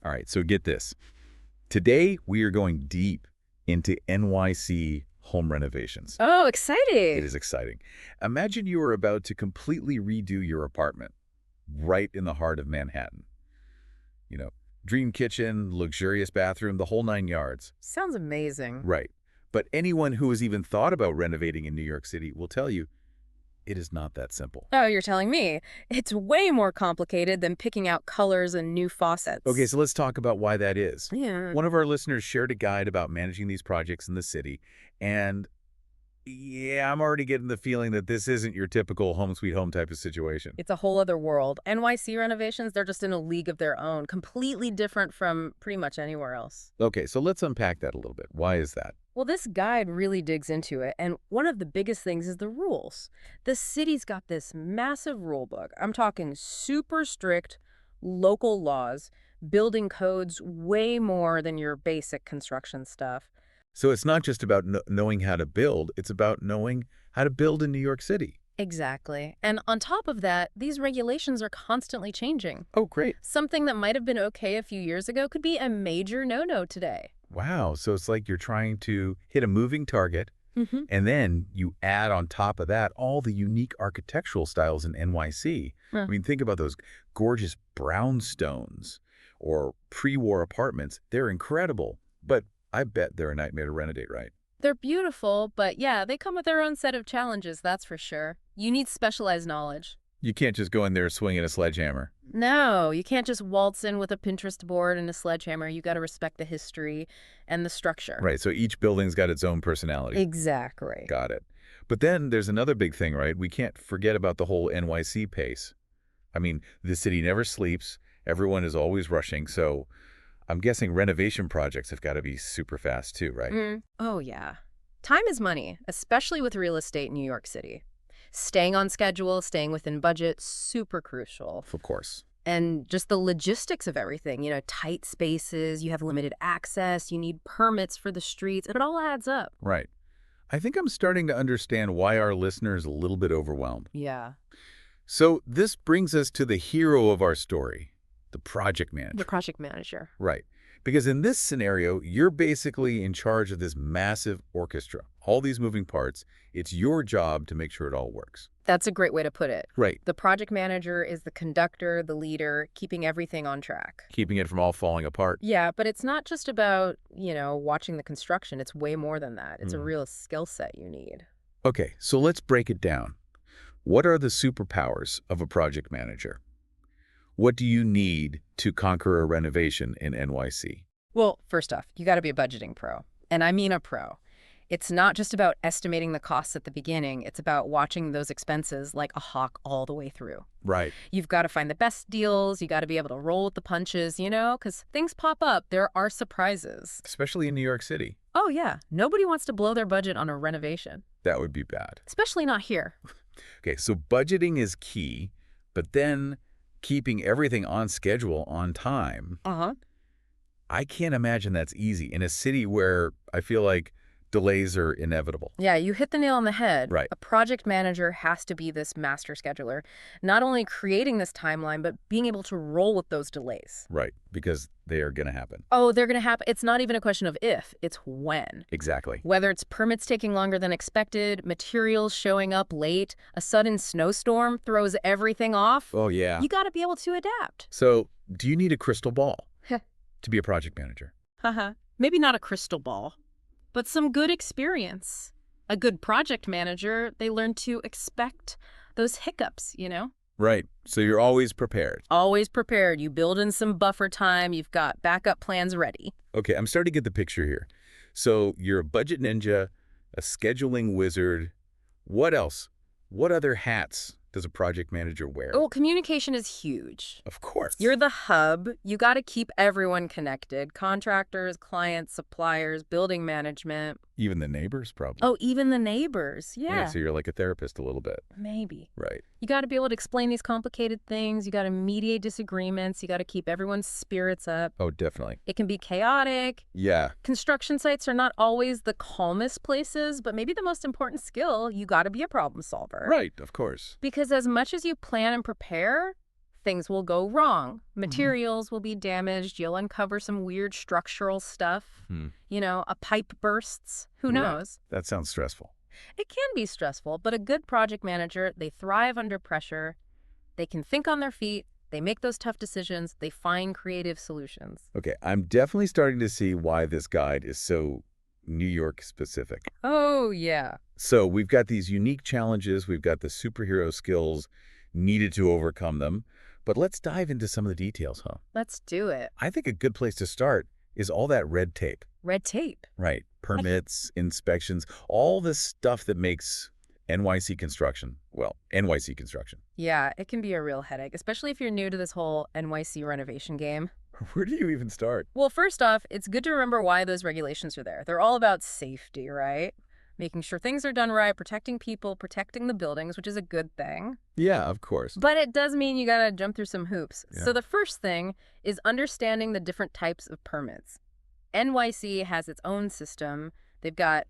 All right, so get this. Today, we are going deep into NYC home renovations. Oh, It exciting. is exciting. Imagine you are about to completely redo your apartment right in the heart of Manhattan. You know, dream kitchen, luxurious bathroom, the whole 9 yards. Sounds amazing. Right. But anyone who has even thought about renovating in New York City will tell you it is not that simple. Oh, you're telling me. It's way more complicated than picking out colors and new Okay, faucets. so let's talk about why that is. Yeah. One of our listeners shared a guide about managing these projects in the city, and yeah, I'm already getting the feeling that this isn't your typical home sweet home type of situation. It's a whole other world. NYC renovations, they're just in a league of their own, completely different from pretty much anywhere else. Okay, so let's unpack that a little bit. Why is that? Well, this guide really digs into it, and one of the biggest things is the rules. The city's got this massive rule book. I'm talking super strict local laws, building codes way more than your basic construction stuff. So it's not just about knowing how to build, it's about knowing how to build in New York City. Exactly. And on top of that, these regulations are constantly changing. Oh, great. Something that might have been okay a few years ago could be a major no-no today. Wow, so it's like you're trying to hit a moving target, Mm-hmm. and then you add on top of that all the unique architectural styles in NYC. I mean, think about those gorgeous brownstones or pre-war apartments. They're incredible, but I bet they're a nightmare to renovate, right? They're beautiful, but yeah, they come with their own set of challenges, that's for sure. You need specialized knowledge. You can't just go in there swinging a sledgehammer. No, you can't just waltz in with a Pinterest board and a sledgehammer. You got to respect the history and the structure. Right, so each building's got its own personality. Exactly. Got it. But then there's another big thing, right? We can't forget about the whole NYC pace. I mean, the city never sleeps. Everyone is always rushing, so I'm guessing renovation projects have got to be super fast too, right? Oh, yeah. Time is money, especially with real estate in New York City. Staying on schedule, staying within budget, super crucial. Of course. And just the logistics of everything, tight spaces, you have limited access, you need permits for the streets, it all adds up. Right. I think I'm starting to understand why our listener is a little bit overwhelmed. Yeah. So this brings us to the hero of our story, the project manager. The project manager. Right. Because in this scenario, you're basically in charge of this massive orchestra, all these moving parts. It's your job to make sure it all works. That's a great way to put it. Right. The project manager is the conductor, the leader, keeping everything on track. Keeping it from all falling apart. Yeah, but it's not just about, watching the construction. It's way more than that. It's a real skill set you need. Okay, so let's break it down. What are the superpowers of a project manager? What do you need to conquer a renovation in NYC? Well, first off, you got to be a budgeting pro. And I mean a pro. It's not just about estimating the costs at the beginning. It's about watching those expenses like a hawk all the way through. Right. You've got to find the best deals. You got to be able to roll with the punches, because things pop up. There are surprises. Especially in New York City. Oh, yeah. Nobody wants to blow their budget on a renovation, That would be bad. especially not here. Okay, so budgeting is key, but then keeping everything on schedule, on time, Uh-huh. I can't imagine that's easy in a city where I feel like delays are inevitable. Yeah, you hit the nail on the head. Right. A project manager has to be this master scheduler, not only creating this timeline, but being able to roll with those delays. Right, because they are going to happen. Oh, they're going to happen. It's not even a question of if, it's when. Exactly. Whether it's permits taking longer than expected, materials showing up late, a sudden snowstorm throws everything off, Oh, yeah. you got to be able to adapt. So do you need a crystal ball Heh. to be a project manager? Haha. Maybe not a crystal ball, but some good experience. A good project manager, they learn to expect those hiccups. Right, so you're always prepared. Always prepared. You build in some buffer time. You've got backup plans ready. Okay, I'm starting to get the picture here. So you're a budget ninja, a scheduling wizard. What else? What other hats does a project manager wear? Oh, communication is huge. Of course. You're the hub. You got to keep everyone connected. Contractors, clients, suppliers, building management. Even the neighbors, probably. Oh, even the neighbors. Yeah, So you're like a therapist a little bit. maybe. Right. You got to be able to explain these complicated things. You got to mediate disagreements. You got to keep everyone's spirits up. Oh, definitely. It can be chaotic. Yeah. Construction sites are not always the calmest places, but maybe the most important skill, you got to be a problem solver. Right, of course. Because as much as you plan and prepare, things will go wrong. Materials will be damaged. You'll uncover some weird structural stuff. A pipe bursts. Who knows? That sounds stressful. It can be stressful, but a good project manager, they thrive under pressure. They can think on their feet. They make those tough decisions. They find creative solutions. Okay, I'm definitely starting to see why this guide is so New York specific. Oh, yeah. So we've got these unique challenges. We've got the superhero skills needed to overcome them. But let's dive into some of the details, huh? Let's do it. I think a good place to start is all that red tape. Red tape. Right. Permits, inspections, all this stuff that makes NYC construction, well, NYC construction. Yeah, it can be a real headache, especially if you're new to this whole NYC renovation game. Where do you even start? Well, first off, it's good to remember why those regulations are there. They're all about safety, right? Making sure things are done right, protecting people, protecting the buildings, which is a good thing. Yeah, of course. But it does mean you gotta jump through some hoops. Yeah. So the first thing is understanding the different types of permits. NYC has its own system. They've got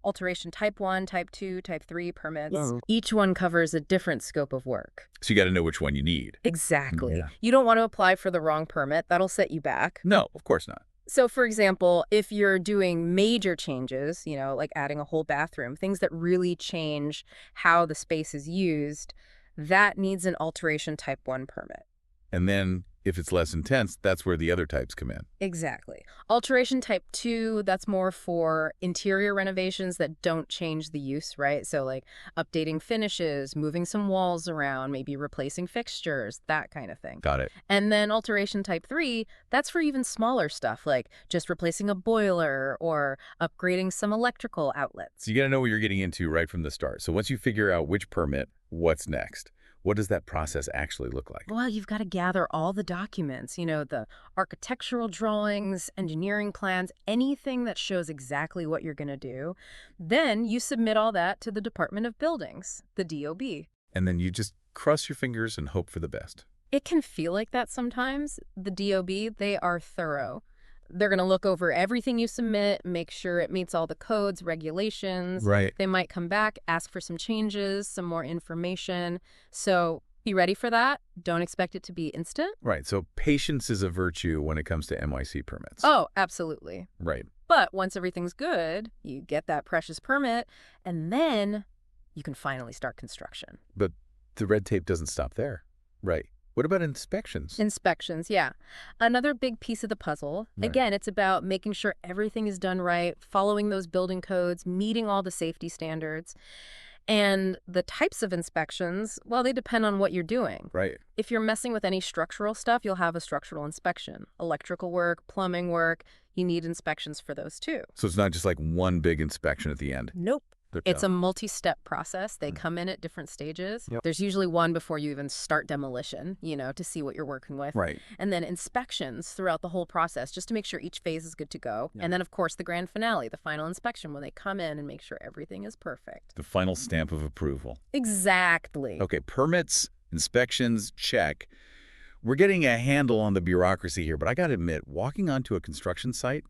alteration type 1, type 2, type 3 permits. Each one covers a different scope of work. So you got to know which one you need. Exactly. Yeah. You don't want to apply for the wrong permit. That'll set you back. No, of course not. So, for example, if you're doing major changes, like adding a whole bathroom, things that really change how the space is used, that needs an alteration type 1 permit. And then if it's less intense, that's where the other types come in. Exactly. Alteration type 2, that's more for interior renovations that don't change the use, right? So like updating finishes, moving some walls around, maybe replacing fixtures, that kind of thing. Got it. And then alteration type 3, that's for even smaller stuff, like just replacing a boiler or upgrading some electrical outlets. So you got to know what you're getting into right from the start. So once you figure out which permit, what's next? What does that process actually look like? Well, you've got to gather all the documents, the architectural drawings, engineering plans, anything that shows exactly what you're going to do. Then you submit all that to the Department of Buildings, the DOB. And then you just cross your fingers and hope for the best. It can feel like that sometimes. The DOB, they are thorough. They're going to look over everything you submit, make sure it meets all the codes, regulations. Right. They might come back, ask for some changes, some more information. So be ready for that. Don't expect it to be instant. Right. So patience is a virtue when it comes to NYC permits. Oh, absolutely. Right. But once everything's good, you get that precious permit, and then you can finally start construction. But the red tape doesn't stop there. Right. What about inspections? Inspections, yeah. Another big piece of the puzzle. Right. Again, it's about making sure everything is done right, following those building codes, meeting all the safety standards. And the types of inspections, well, they depend on what you're doing. Right. If you're messing with any structural stuff, you'll have a structural inspection. Electrical work, plumbing work, you need inspections for those too. So it's not just like one big inspection at the end. Nope. It's a multi-step process. They come in at different stages. Yep. There's usually one before you even start demolition, to see what you're working with. Right. And then inspections throughout the whole process, just to make sure each phase is good to go. Yeah. And then, of course, the grand finale, the final inspection, when they come in and make sure everything is perfect. The final stamp of approval. Exactly. Okay, permits, inspections, check. We're getting a handle on the bureaucracy here, but I got to admit, walking onto a construction site,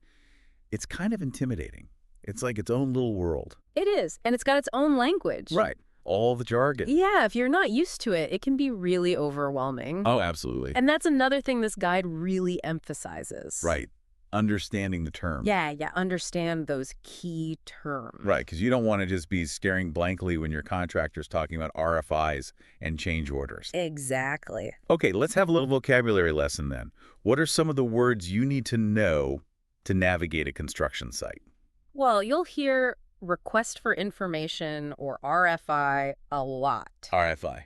it's kind of intimidating. It's like its own little world. It is, and it's got its own language. Right. All the jargon. Yeah, if you're not used to it, it can be really overwhelming. Oh, absolutely. And that's another thing this guide really emphasizes. Right. Understanding the terms. Yeah, understand those key terms. Right, because you don't want to just be staring blankly when your contractor's talking about RFIs and change orders. Exactly. Okay, let's have a little vocabulary lesson then. What are some of the words you need to know to navigate a construction site? Well, you'll hear request for information or RFI a lot. RFI.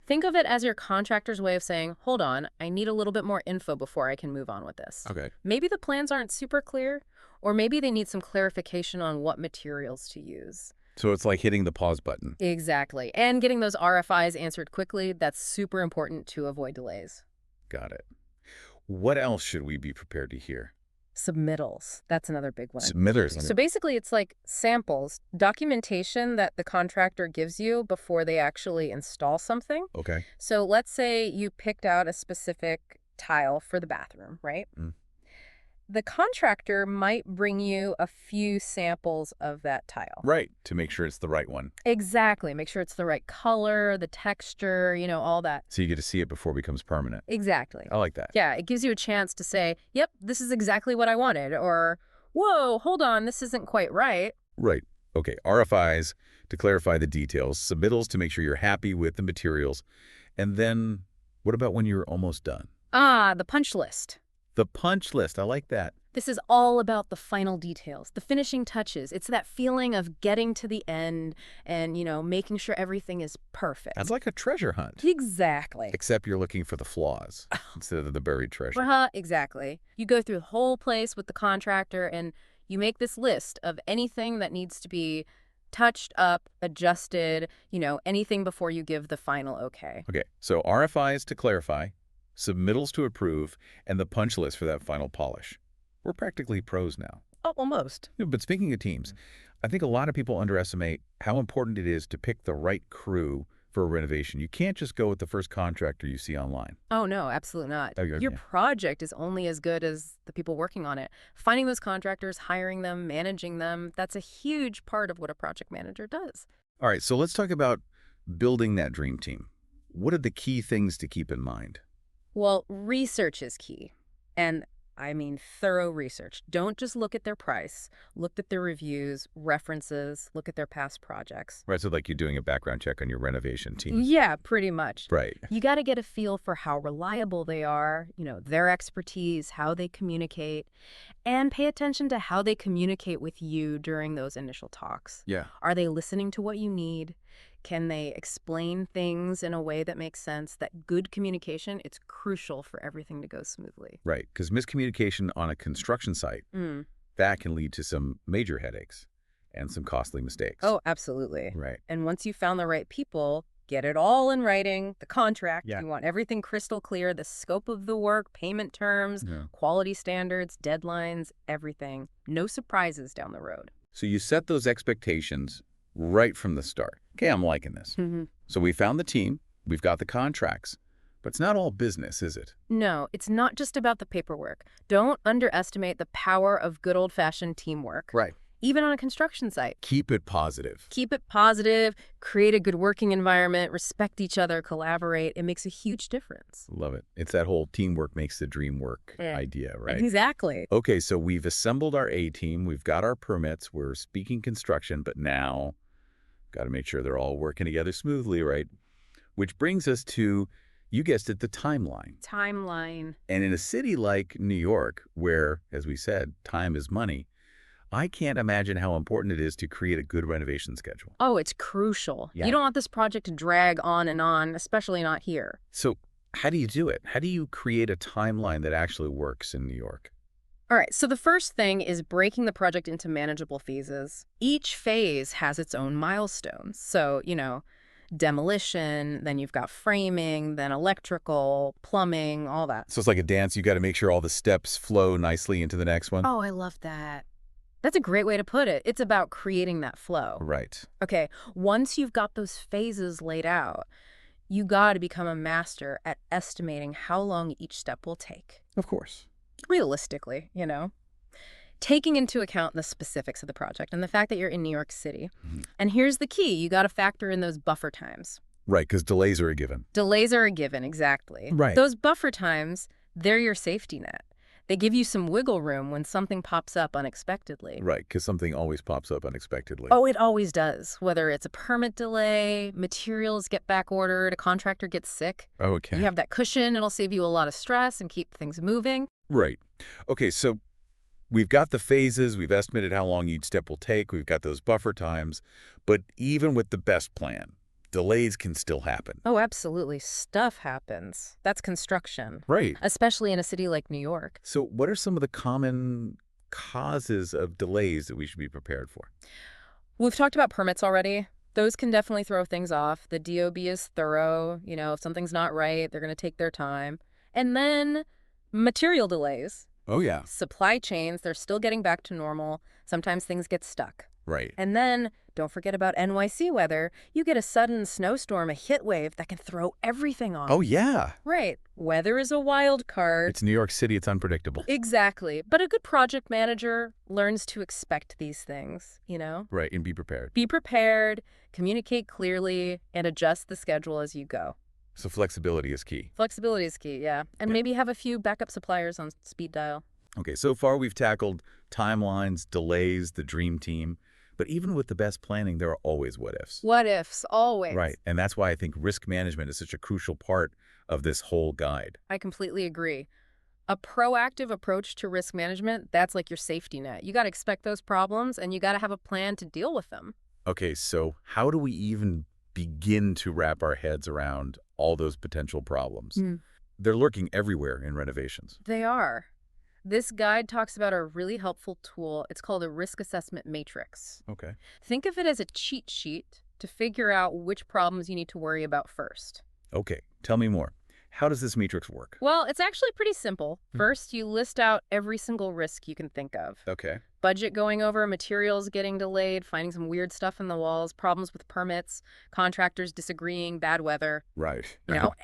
Think of it as your contractor's way of saying, hold on, I need a little bit more info before I can move on with this. Okay. Maybe the plans aren't super clear, or maybe they need some clarification on what materials to use. So it's like hitting the pause button. Exactly. And getting those RFIs answered quickly, that's super important to avoid delays. Got it. What else should we be prepared to hear? Submittals. That's another big one. Submitters. So basically, it's like samples, documentation that the contractor gives you before they actually install something. Okay. So let's say you picked out a specific tile for the bathroom, right? the contractor might bring you a few samples of that tile. Right, to make sure it's the right one. Exactly. Make sure it's the right color, the texture, all that. So you get to see it before it becomes permanent. Exactly. I like that. Yeah, it gives you a chance to say, yep, this is exactly what I wanted, or, whoa, hold on, this isn't quite right. Right. Okay, RFIs to clarify the details, submittals to make sure you're happy with the materials, and then what about when you're almost done? Ah, the punch list. The punch list, I like that. This is all about the final details, the finishing touches. It's that feeling of getting to the end and, making sure everything is perfect. That's like a treasure hunt. Exactly. Except you're looking for the flaws instead of the buried treasure. Exactly. You go through the whole place with the contractor and you make this list of anything that needs to be touched up, adjusted, anything before you give the final okay. Okay, so RFIs to clarify, submittals to approve, and the punch list for that final polish. We're practically pros now. Oh, almost. But speaking of teams, I think a lot of people underestimate how important it is to pick the right crew for a renovation. You can't just go with the first contractor you see online. Oh, no, absolutely not. Okay, Your yeah. project is only as good as the people working on it. Finding those contractors, hiring them, managing them, that's a huge part of what a project manager does. All right, so let's talk about building that dream team. What are the key things to keep in mind? Well, research is key. And I mean thorough research. Don't just look at their price. Look at their reviews, references, look at their past projects. Right, so like you're doing a background check on your renovation team. Yeah, pretty much. Right. You got to get a feel for how reliable they are, their expertise, how they communicate, and pay attention to how they communicate with you during those initial talks. Yeah. Are they listening to what you need? Can they explain things in a way that makes sense? That good communication, it's crucial for everything to go smoothly. Right, because miscommunication on a construction site, that can lead to some major headaches and some costly mistakes. Oh, absolutely. Right. And once you found the right people, get it all in writing, the contract. Yeah. You want everything crystal clear, the scope of the work, payment terms, Yeah. quality standards, deadlines, everything. No surprises down the road. So you set those expectations right from the start. Okay, I'm liking this. So we found the team, we've got the contracts, but it's not all business, is it? No, it's not just about the paperwork. Don't underestimate the power of good old-fashioned teamwork. Right. Even on a construction site. Keep it positive. Keep it positive, create a good working environment, respect each other, collaborate. It makes a huge difference. Love it. It's that whole teamwork makes the dream work idea, right? Exactly. Okay, so we've assembled our A team, we've got our permits, we're speaking construction, but now got to make sure they're all working together smoothly, right? Which brings us to, you guessed it, the timeline. Timeline. And in a city like New York, where, as we said, time is money, I can't imagine how important it is to create a good renovation schedule. Oh, it's crucial. Yeah. You don't want this project to drag on and on, especially not here. So how do you do it? How do you create a timeline that actually works in New York? All right, so the first thing is breaking the project into manageable phases. Each phase has its own milestones. So, demolition, then you've got framing, then electrical, plumbing, all that. So it's like a dance. You got to make sure all the steps flow nicely into the next one. Oh, I love that. That's a great way to put it. It's about creating that flow. Right. Okay, once you've got those phases laid out, you got to become a master at estimating how long each step will take. Of course. Realistically, taking into account the specifics of the project and the fact that you're in New York City. And here's the key. You got to factor in those buffer times. Right, because delays are a given. Delays are a given, exactly. Right. Those buffer times, they're your safety net. They give you some wiggle room when something pops up unexpectedly. Right, because something always pops up unexpectedly. Oh, it always does. Whether it's a permit delay, materials get back ordered, a contractor gets sick. Okay. You have that cushion. It'll save you a lot of stress and keep things moving. Right. Okay, so we've got the phases. We've estimated how long each step will take. We've got those buffer times. But even with the best plan, delays can still happen. Oh, absolutely. Stuff happens. That's construction. Right. Especially in a city like New York. So what are some of the common causes of delays that we should be prepared for? We've talked about permits already. Those can definitely throw things off. The DOB is thorough. If something's not right, they're going to take their time. And then material delays. Oh, yeah. Supply chains, they're still getting back to normal. Sometimes things get stuck. Right. And then, don't forget about NYC weather. You get a sudden snowstorm, a heat wave that can throw everything Oh, off. yeah. Right. Weather is a wild card. It's New York City. It's unpredictable. Exactly. But a good project manager learns to expect these things, you know? Right, and be prepared. Be prepared, communicate clearly, and adjust the schedule as you go. So flexibility is key. Flexibility is key, yeah. And maybe have a few backup suppliers on speed dial. Okay, so far we've tackled timelines, delays, the dream team. But even with the best planning, there are always what-ifs. What ifs, always. Right, and that's why I think risk management is such a crucial part of this whole guide. I completely agree. A proactive approach to risk management, that's like your safety net. You got to expect those problems, and you got to have a plan to deal with them. Okay, so how do we even begin to wrap our heads around all those potential problems? They're lurking everywhere in renovations. They are. This guide talks about a really helpful tool. It's called a risk assessment matrix. Okay. Think of it as a cheat sheet to figure out which problems you need to worry about first. Okay, tell me more. How does this matrix work? Well, it's actually pretty simple. First, you list out every single risk you can think of. Okay. Budget going over, materials getting delayed, finding some weird stuff in the walls, problems with permits, contractors disagreeing, bad weather, Right.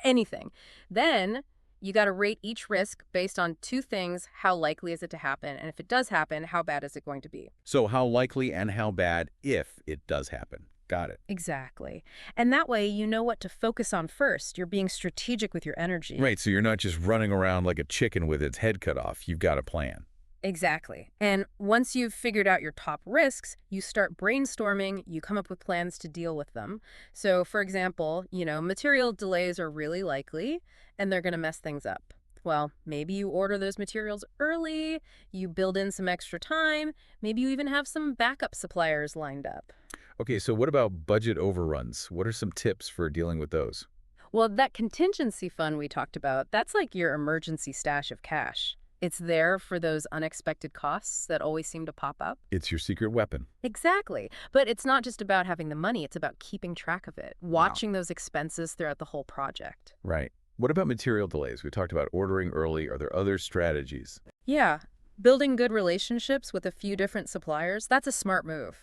anything. Then you got to rate each risk based on two things. How likely is it to happen? And if it does happen, how bad is it going to be? So how likely and how bad if it does happen? Got it. Exactly. And that way, you know what to focus on first. You're being strategic with your energy. Right, so you're not just running around like a chicken with its head cut off. You've got a plan. Exactly. And once you've figured out your top risks, you start brainstorming, you come up with plans to deal with them. So, for example, material delays are really likely, and they're going to mess things up. Well, maybe you order those materials early, you build in some extra time, maybe you even have some backup suppliers lined up. Okay, so what about budget overruns? What are some tips for dealing with those? Well, that contingency fund we talked about, that's like your emergency stash of cash. It's there for those unexpected costs that always seem to pop up. It's your secret weapon. Exactly. But it's not just about having the money, it's about keeping track of it, watching those expenses throughout the whole project. Right. What about material delays? We talked about ordering early. Are there other strategies? Yeah. Building good relationships with a few different suppliers, that's a smart move.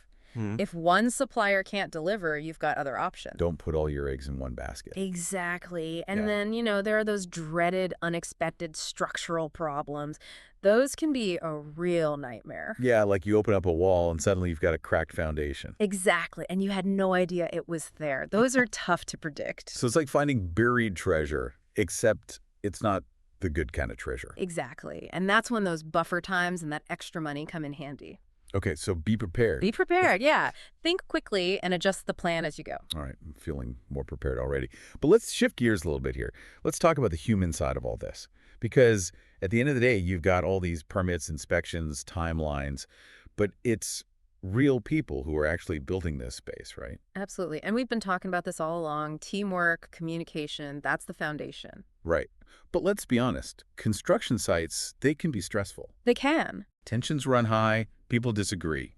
If one supplier can't deliver, you've got other options. Don't put all your eggs in one basket. Exactly. And Yeah. then, there are those dreaded, unexpected structural problems. Those can be a real nightmare. Yeah, like you open up a wall and suddenly you've got a cracked foundation. Exactly. And you had no idea it was there. Those are tough to predict. So it's like finding buried treasure, except it's not the good kind of treasure. Exactly. And that's when those buffer times and that extra money come in handy. Okay, so be prepared. Be prepared, yeah. Think quickly and adjust the plan as you go. All right, I'm feeling more prepared already. But let's shift gears a little bit here. Let's talk about the human side of all this. Because at the end of the day, you've got all these permits, inspections, timelines, but it's real people who are actually building this space, right? Absolutely. And we've been talking about this all along. Teamwork, communication, that's the foundation. Right. But let's be honest, construction sites, they can be stressful. They can. Tensions run high, people disagree.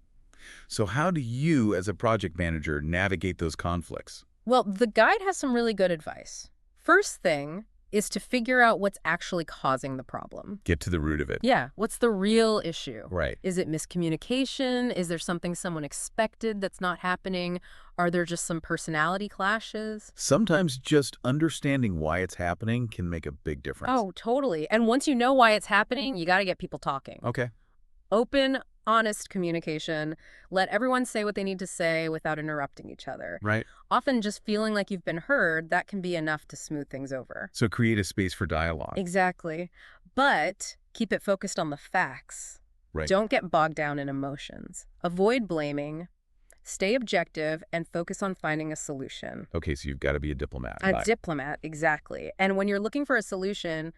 So how do you, as a project manager, navigate those conflicts? Well, the guide has some really good advice. First thing is to figure out what's actually causing the problem. Get to the root of it. Yeah, what's the real issue? Right. Is it miscommunication? Is there something someone expected that's not happening? Are there just some personality clashes? Sometimes just understanding why it's happening can make a big difference. Oh, totally. And once you know why it's happening, you got to get people talking. Okay. Open, honest communication. Let everyone say what they need to say without interrupting each other. Right. Often just feeling like you've been heard, that can be enough to smooth things over. So create a space for dialogue. Exactly. But keep it focused on the facts. Right. Don't get bogged down in emotions. Avoid blaming. Stay objective and focus on finding a solution. Okay, so you've got to be a diplomat. A diplomat, exactly. And when you're looking for a solution,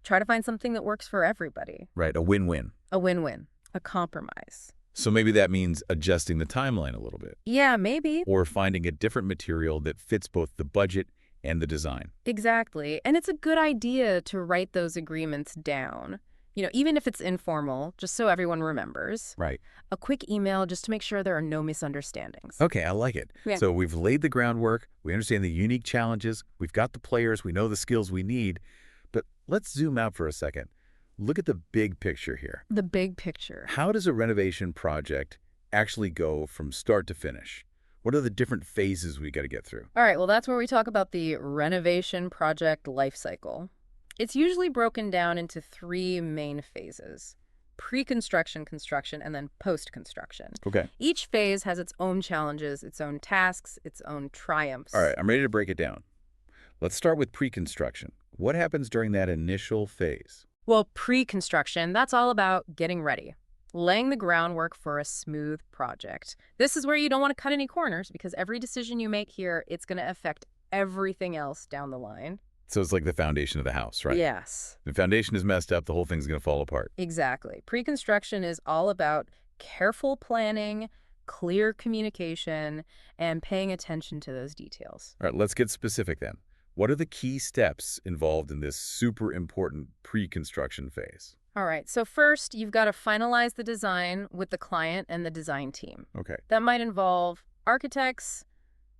try to find something that works for everybody. Right, a win-win. A win-win. A compromise. So maybe that means adjusting the timeline a little bit. Yeah, maybe. Or finding a different material that fits both the budget and the design. Exactly. And it's a good idea to write those agreements down. Even if it's informal, just so everyone remembers. Right. A quick email just to make sure there are no misunderstandings. Okay, I like it. Yeah. So we've laid the groundwork, we understand the unique challenges, we've got the players, we know the skills we need, but let's zoom out for a second. Look at the big picture here. The big picture. How does a renovation project actually go from start to finish? What are the different phases we got to get through? All right, well, that's where we talk about the renovation project life cycle. It's usually broken down into three main phases: pre-construction, construction, and then post-construction. Okay. Each phase has its own challenges, its own tasks, its own All triumphs. right, I'm ready to break it down. Let's start with pre-construction. What happens during that initial phase? Well, pre-construction, that's all about getting ready, laying the groundwork for a smooth project. This is where you don't want to cut any corners because every decision you make here, it's going to affect everything else down the line. So it's like the foundation of the house, right? Yes, The foundation is messed up, the whole thing's going to fall apart. exactly. Pre-construction is all about careful planning, clear communication, and paying attention to those details. All right, let's get specific then. What are the key steps involved in this super important pre-construction phase? All right, so first, you've got to finalize the design with the client and the design team. Okay. That might involve architects,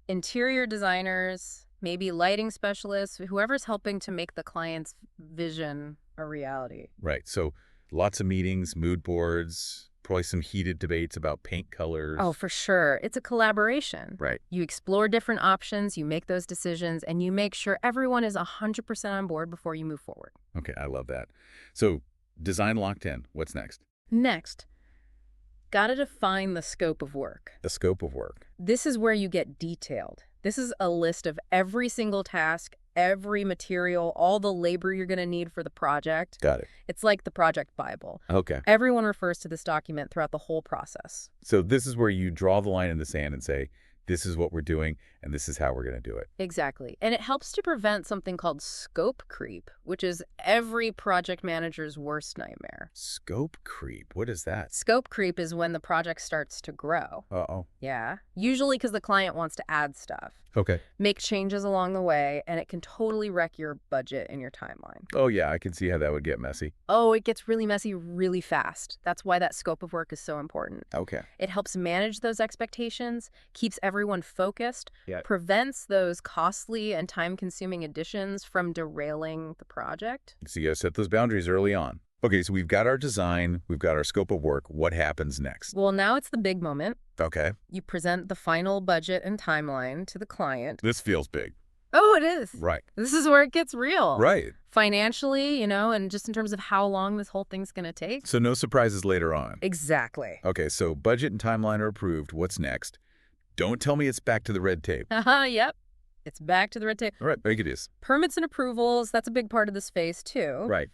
interior designers, maybe lighting specialists, whoever's helping to make the client's vision a reality. Right. So lots of meetings, mood boards, probably some heated debates about paint colors. Oh, for sure. It's a collaboration. Right. You explore different options, you make those decisions, and you make sure everyone is 100% on board before you move forward. Okay, I love that. So design locked in. What's next? Next, gotta define the scope of work. The scope of work. This is where you get detailed. This is a list of every single task, every material, all the labor you're going to need for the project. Got it. It's like the project Bible. Okay. Everyone refers to this document throughout the whole process. So this is where you draw the line in the sand and say, this is what we're doing, and this is how we're going to do it. Exactly. And it helps to prevent something called scope creep, which is every project manager's worst nightmare. Scope creep. What is that? Scope creep is when the project starts to grow. Uh-oh. Yeah. Usually because the client wants to add stuff, Okay. make changes along the way, and it can totally wreck your budget and your timeline. Oh, yeah, I can see how that would get messy. Oh, it gets really messy really fast. That's why that scope of work is so important. Okay. It helps manage those expectations, keeps everyone focused, Yeah. prevents those costly and time-consuming additions from derailing the project. So you got to set those boundaries early on. Okay, so we've got our design, we've got our scope of work. What happens next? Well, now it's the big moment. Okay. You present the final budget and timeline to the client. This feels big. Oh, it is. Right. This is where it gets real. Right. Financially, and just in terms of how long this whole thing's going to take. So no surprises later on. Exactly. Okay, so budget and timeline are approved. What's next? Don't tell me it's back to the red tape. Yep. It's back to the red tape. All right, make it is. Permits and approvals, that's a big part of this phase, too. Right.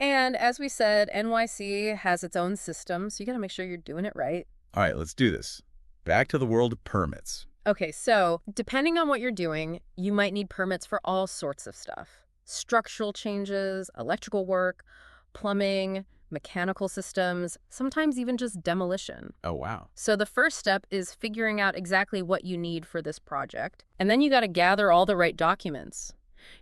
And as we said, NYC has its own system, so you got to make sure you're doing it right. All right, let's do this. Back to the world of permits. Okay, so depending on what you're doing, you might need permits for all sorts of stuff. Structural changes, electrical work, plumbing, mechanical systems, sometimes even just demolition. Oh, wow. So the first step is figuring out exactly what you need for this project. And then you got to gather all the right documents.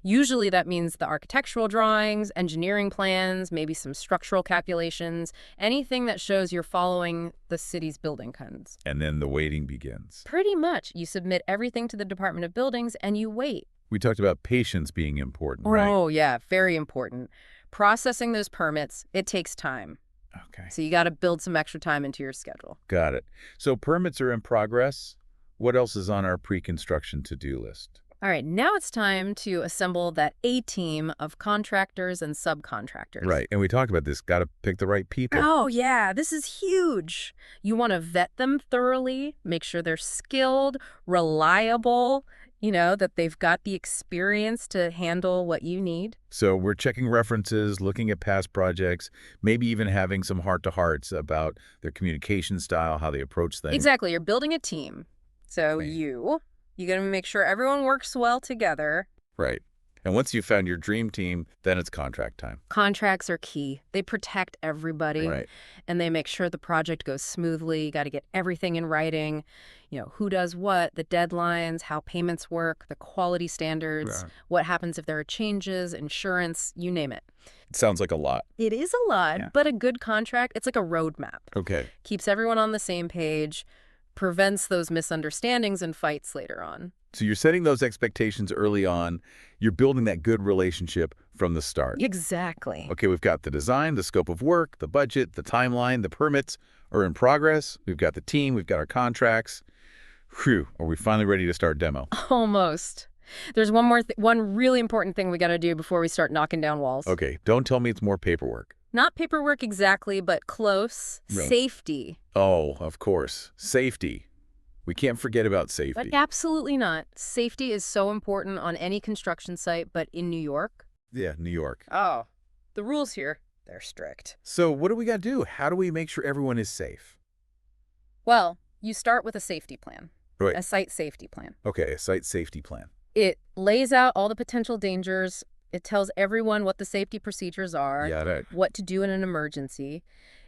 Usually that means the architectural drawings, engineering plans, maybe some structural calculations, anything that shows you're following the city's building codes. And then the waiting begins. Pretty much. You submit everything to the Department of Buildings and you wait. We talked about patience being important, right? Oh, yeah, very important. Processing those permits, it takes time. Okay. So you got to build some extra time into your schedule. Got it. So permits are in progress. What else is on our pre-construction to-do list? All right, now it's time to assemble that A-team of contractors and subcontractors. Right, and we talked about this. Got to pick the right people. Oh, yeah, this is huge. You want to vet them thoroughly, make sure they're skilled, reliable, that they've got the experience to handle what you need. So we're checking references, looking at past projects, maybe even having some heart-to-hearts about their communication style, how they approach things. Exactly, you're building a team. So Right. you got to make sure everyone works well together. Right. And once you've found your dream team, then it's contract time. Contracts are key. They protect everybody. Right. And they make sure the project goes smoothly. You got to get everything in writing. Who does what, the deadlines, how payments work, the quality standards, Right. what happens if there are changes, insurance, you name it. It sounds like a lot. It is a lot, Yeah. but a good contract, it's like a roadmap. Okay. Keeps everyone on the same page, prevents those misunderstandings and fights later on. So you're setting those expectations early on. You're building that good relationship from the start. Exactly. Okay, we've got the design, the scope of work, the budget, the timeline, the permits are in progress. We've got the team, we've got our contracts. Whew, are we finally ready to start demo? Almost. There's one really important thing we got to do before we start knocking down walls. Okay, don't tell me it's more paperwork. Not paperwork exactly, but close. Right. Safety. Oh, of course. Safety. We can't forget about safety. But absolutely not. Safety is so important on any construction site, but in New York? Yeah, New York. Oh, the rules here, they're strict. So what do we got to do? How do we make sure everyone is safe? Well, you start with a safety plan. Right. A site safety plan. Okay, a site safety plan. It lays out all the potential dangers. It tells everyone what the safety procedures are, Yeah, right. what to do in an emergency.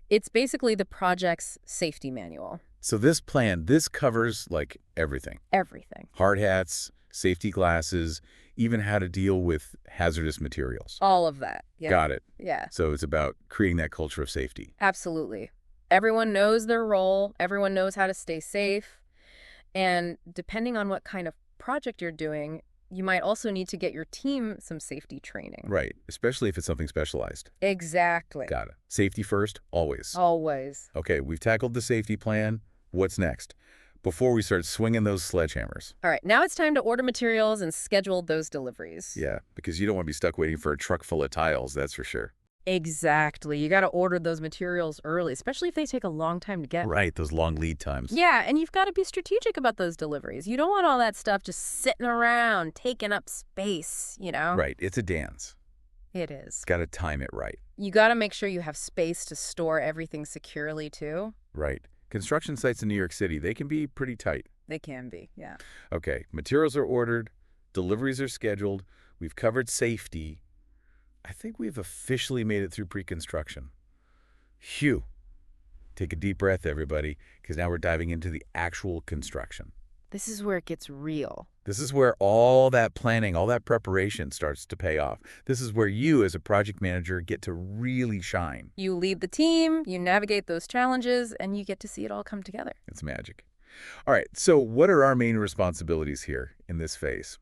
It's basically the project's safety manual. So this plan, this covers like everything. Everything. Hard hats, safety glasses, even how to deal with hazardous materials. All of that. Yeah. Got it. Yeah, So it's about creating that culture of safety. absolutely. Everyone knows their role. Everyone knows how to stay safe. And depending on what kind of project you're doing, you might also need to get your team some safety training. Right, especially if it's something specialized. Exactly. Got it. Safety first, always. Always. Okay, we've tackled the safety plan. What's next? Before we start swinging those sledgehammers. All right, now it's time to order materials and schedule those deliveries. Yeah, because you don't want to be stuck waiting for a truck full of tiles, that's for sure. Exactly. You got to order those materials early, especially if they take a long time to get. Right, those long lead times. Yeah, and you've got to be strategic about those deliveries. You don't want all that stuff just sitting around, taking up space, you know? Right, it's a dance. It is. Got to time it right. You got to make sure you have space to store everything securely, too. Right. Construction sites in New York City, they can be pretty tight. They can be, yeah. Okay, materials are ordered, deliveries are scheduled, we've covered safety. I think we've officially made it through pre-construction. Phew. Take a deep breath, everybody, because now we're diving into the actual construction. This is where it gets real. This is where all that planning, all that preparation starts to pay off. This is where you, as a project manager, get to really shine. You lead the team, you navigate those challenges, and you get to see it all come together. It's magic. All right, so what are our main responsibilities here in this phase?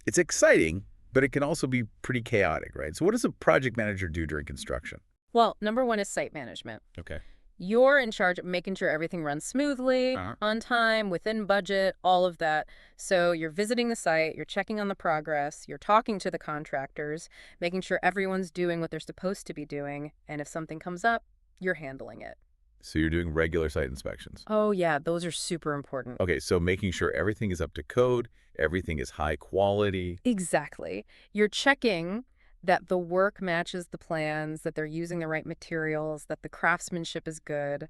It's exciting, but it can also be pretty chaotic, right? So what does a project manager do during construction? Well, number one is site management. Okay. You're in charge of making sure everything runs smoothly, on time, within budget, all of that. So you're visiting the site, you're checking on the progress, you're talking to the contractors, making sure everyone's doing what they're supposed to be doing, and if something comes up, you're handling it. So you're doing regular site inspections. Oh, yeah, those are super important. Okay, so making sure everything is up to code, everything is high quality. Exactly. You're checking that the work matches the plans, that they're using the right materials, that the craftsmanship is good,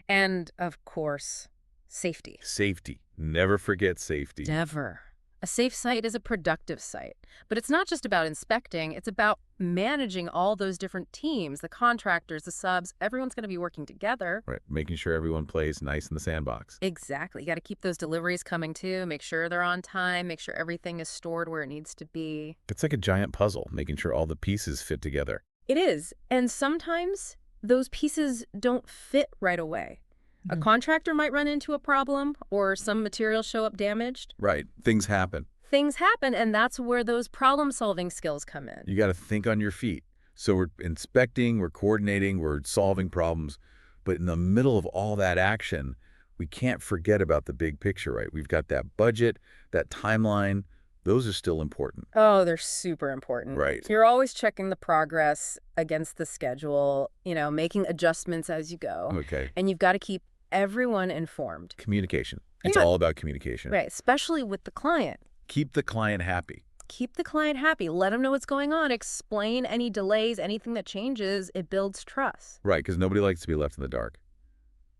and, of course, safety. Safety. Never forget safety. Never. A safe site is a productive site. But it's not just about inspecting, it's about managing all those different teams, the contractors, the subs. Everyone's going to be working together. Right, making sure everyone plays nice in the sandbox. Exactly. You got to keep those deliveries coming too, make sure they're on time, make sure everything is stored where it needs to be. It's like a giant puzzle, making sure all the pieces fit together. It is. And sometimes those pieces don't fit right away. A contractor might run into a problem or some materials show up damaged. Right, things happen. Things happen, and that's where those problem-solving skills come in. You got to think on your feet. So we're inspecting, we're coordinating, we're solving problems. But in the middle of all that action, we can't forget about the big picture, right? We've got that budget, that timeline. Those are still important. Oh, they're super important. Right. You're always checking the progress against the schedule, making adjustments as you go. Okay. And you've got to keep everyone informed. Communication. It's Yeah. all about communication. Right, especially with the client. Keep the client happy. Keep the client happy. Let them know what's going on. Explain any delays, anything that changes. It builds trust. Right, because nobody likes to be left in the dark,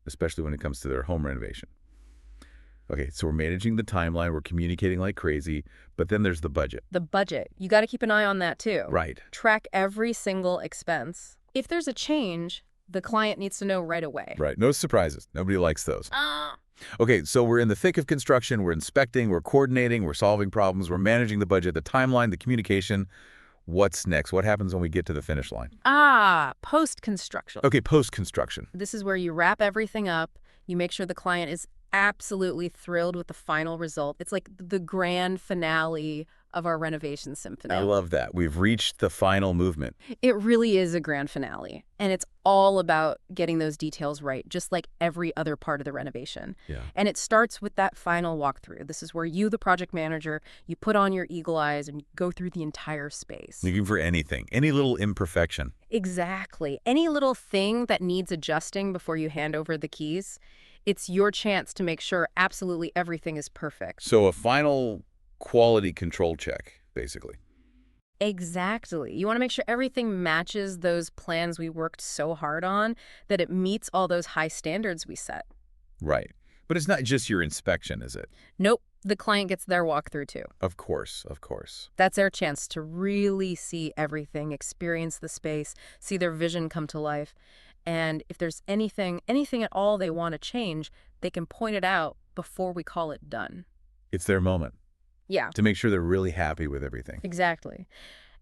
especially when it comes to their home renovation. Okay, so we're managing the timeline, we're communicating like crazy, but then there's the budget. The budget. You got to keep an eye on that too. Right. Track every single expense. If there's a change, the client needs to know right away. Right, no surprises. Nobody likes those. Okay, so we're in the thick of construction, we're inspecting, we're coordinating, we're solving problems, we're managing the budget, the timeline, the communication. What's next? What happens when we get to the finish line? Post-construction. Okay, post-construction. This is where you wrap everything up. You make sure the client is absolutely thrilled with the final result. It's like the grand finale of our renovation I symphony. love that. We've reached the final movement. It really is a grand finale, and it's all about getting those details right, just like every other part of the renovation. Yeah. And it starts with that final walkthrough. This is where you, the project manager, you put on your eagle eyes and go through the entire space. Looking for anything, any little imperfection. Exactly. Any little thing that needs adjusting before you hand over the keys, it's your chance to make sure absolutely everything is perfect. So a final quality control check, basically. Exactly. You want to make sure everything matches those plans we worked so hard on, that it meets all those high standards we set. Right. But it's not just your inspection, is it? Nope. The client gets their walkthrough too. Of course, of course. That's their chance to really see everything, experience the space, see their vision come to life. And if there's anything at all they want to change, they can point it out before we call it done. It's their moment Yeah, to make sure they're really happy with everything. exactly.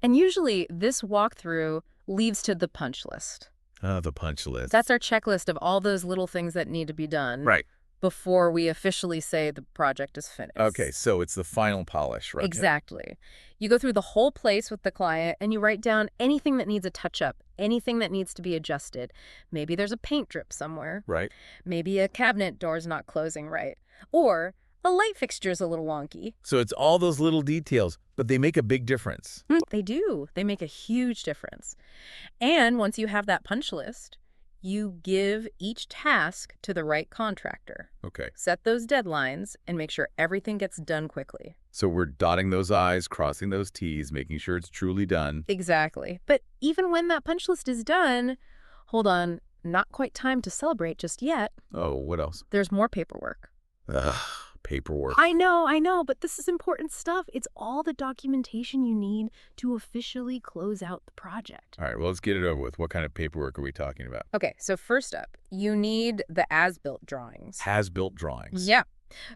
And usually this walkthrough leads to the punch list. The punch list. That's our checklist of all those little things that need to be done right. before we officially say the project is finished. Okay, so it's the final polish, right? Exactly. You go through the whole place with the client and you write down anything that needs a touch-up, anything that needs to be adjusted. Maybe there's a paint drip somewhere. Right. Maybe a cabinet door's not closing right. Or a light fixture's a little wonky. So it's all those little details, but they make a big difference. They do. They make a huge difference. And once you have that punch list, you give each task to the right contractor. Okay. Set those deadlines and make sure everything gets done quickly. So we're dotting those I's, crossing those T's, making sure it's truly done. Exactly. But even when that punch list is done, hold on, not quite time to celebrate just yet. Oh, what else? There's more paperwork. Ugh, paperwork. I know, but this is important stuff. It's all the documentation you need to officially close out the project. All right, well, let's get it over with. What kind of paperwork are we talking about? Okay, so first up, you need the as-built drawings. Has-built drawings. Yeah.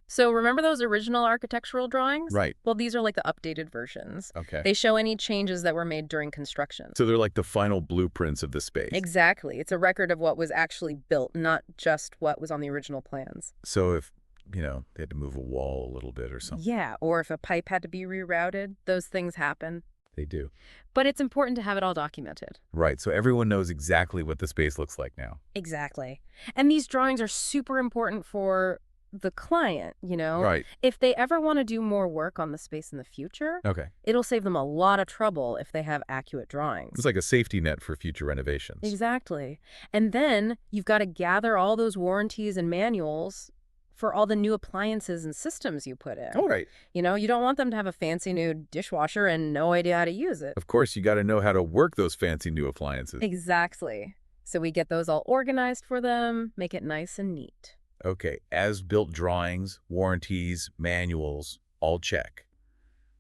So remember those original architectural drawings? Right. Well, these are like the updated versions. Okay. They show any changes that were made during construction. So they're like the final blueprints of the space. Exactly. It's a record of what was actually built, not just what was on the original plans. So if, they had to move a wall a little bit or something. Yeah, or if a pipe had to be rerouted, those things happen. They do. But it's important to have it all documented. Right, so everyone knows exactly what the space looks like now. Exactly. And these drawings are super important for the client, Right. If they ever want to do more work on the space in the future, Okay. it'll save them a lot of trouble if they have accurate drawings. It's like a safety net for future renovations. Exactly. And then you've got to gather all those warranties and manuals for all the new appliances and systems you put in. All right. You don't want them to have a fancy new dishwasher and no idea how to use it. Of course, you got to know how to work those fancy new appliances. Exactly. So we get those all organized for them, make it nice and neat. Okay, as-built drawings, warranties, manuals, all check.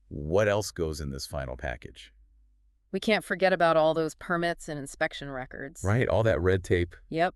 What else goes in this final package? We can't forget about all those permits and inspection records. Right, all that red tape. Yep.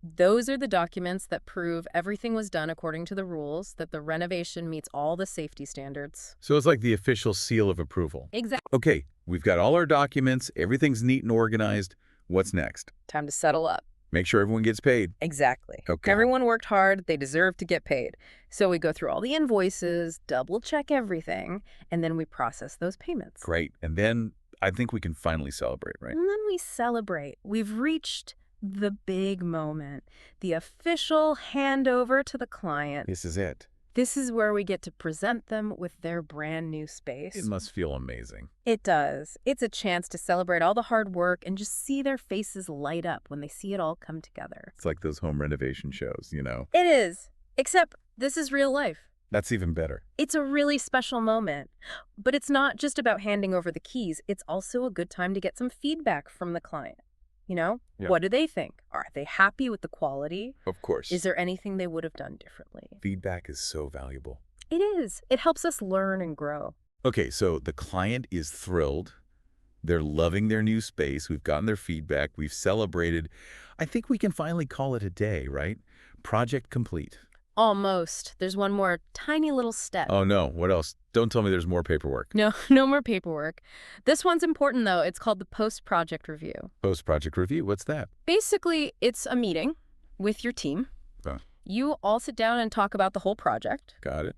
Those are the documents that prove everything was done according to the rules, that the renovation meets all the safety standards. So it's like the official seal of approval. Exactly. Okay, we've got all our documents, everything's neat and organized. What's next? Time to settle up. Make sure everyone gets paid. Exactly. Okay. Everyone worked hard. They deserve to get paid. So we go through all the invoices, double check everything, and then we process those payments. Great. And then I think we can finally celebrate, right? And then we celebrate. We've reached the big moment, the official handover to the client. This is it. This is where we get to present them with their brand new space. It must feel amazing. It does. It's a chance to celebrate all the hard work and just see their faces light up when they see it all come together. It's like those home renovation shows, It is. Except this is real life. That's even better. It's a really special moment. But it's not just about handing over the keys. It's also a good time to get some feedback from the client. Yeah. What do they think? Are they happy with the quality? Of course. Is there anything they would have done differently? Feedback is so valuable. It is. It helps us learn and grow. Okay, so the client is thrilled. They're loving their new space. We've gotten their feedback. We've celebrated. I think we can finally call it a day, right? Project complete. Almost. There's one more tiny little step. Oh, no. What else? Don't tell me there's more paperwork. No more paperwork. This one's important, though. It's called the post-project review. Post-project review? What's that? Basically, it's a meeting with your team. Huh. You all sit down and talk about the whole project. Got it.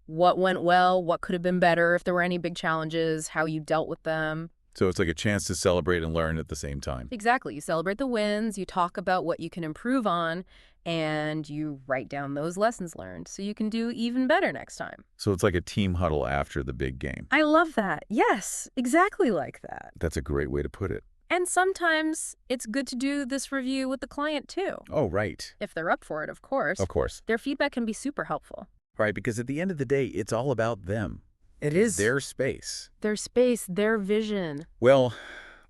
What went well, what could have been better, if there were any big challenges, how you dealt with them. So it's like a chance to celebrate and learn at the same time. Exactly. You celebrate the wins, you talk about what you can improve on, and you write down those lessons learned so you can do even better next time. So it's like a team huddle after the big game. I love that. Yes, exactly like that. That's a great way to put it. And sometimes it's good to do this review with the client too. Oh, right. If they're up for it, of course. Of course. Their feedback can be super helpful. Right, because at the end of the day, it's all about them. It is. Their space. Their space, their vision. Well,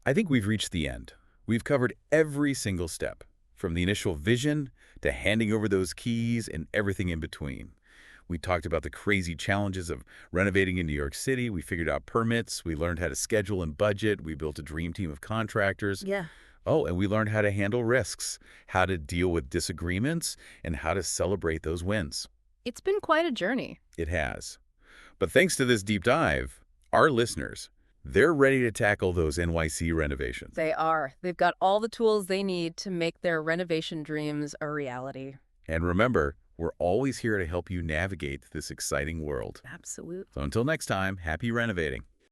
I think we've reached the end. We've covered every single step, from the initial vision to handing over those keys and everything in between. We talked about the crazy challenges of renovating in New York City. We figured out permits. We learned how to schedule and budget. We built a dream team of contractors. Yeah. Oh, and we learned how to handle risks, how to deal with disagreements, and how to celebrate those wins. It's been quite a journey. It has. But thanks to this deep dive, our listeners, they're ready to tackle those NYC renovations. They are. They've got all the tools they need to make their renovation dreams a reality. And remember, we're always here to help you navigate this exciting world. Absolutely. So until next time, happy renovating.